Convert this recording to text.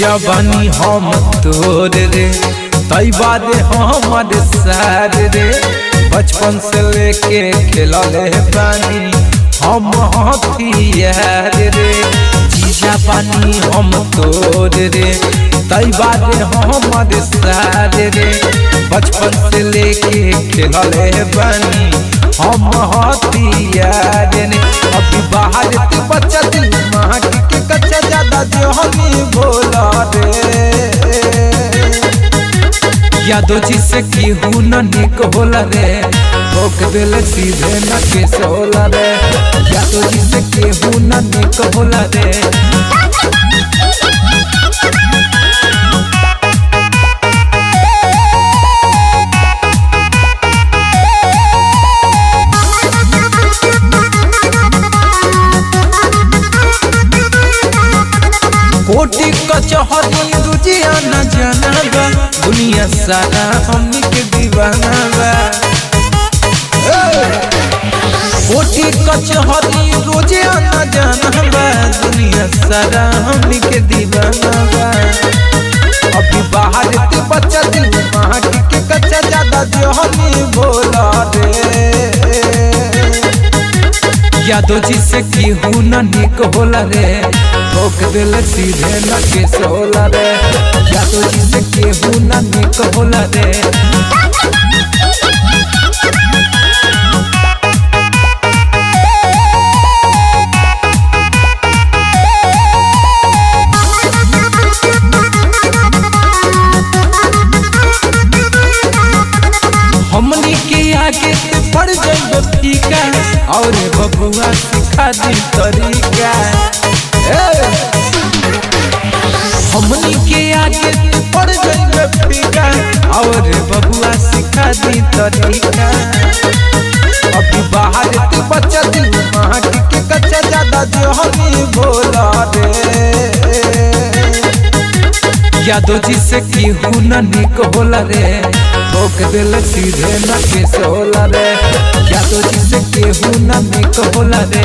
जीजा बानी हम तोर रे तई बादे हमर सार रे। बचपन से लेके खेलले बानी हम हथियार रे। जीजा बानी हम तोर रे तई बादे हमर सार रे। बचपन से लेके खेलले बानी हम हथियार रे। अभी बाहर के बच्चा दिमाग के कच्चा ज्यादा जो हमी बोला रे। यादो जी से केहू न निक होला रे ठोक दिल सीधे न के सोला रे। यादो जी से केहू न निक होला रे। कोटी कचहरी रुजिया न जानबा दुनिया सारा हमनी के दीवाना बा। कोटी कचहरी रुजिया न जानबा दुनिया सारा हमनी के दीवाना बा। अभी बाहर के बच्चा दिमाग के कच्चा ज्यादा जो हमी बोला रे। यादो जी से केहू न निक होला रे ठोक दिल सीधे न के सोला रे। यादो जी से केहू न निक होला रे। हमनी के आगे पड़ जाइबो फीका और बबुआ सिखा दी तरीका। हमनी के आगे पड़ जाइबो फीका और बबुआ सिखा दी तरीका। अभी बाहर के बच्चा दिमाग के कच्चा ज्यादा जो हमी बोला रे। यादो जी से केहू न निक होला रे ठोक दिल सीधे न के सोला रे। यादो जी से केहू न निक होला रे।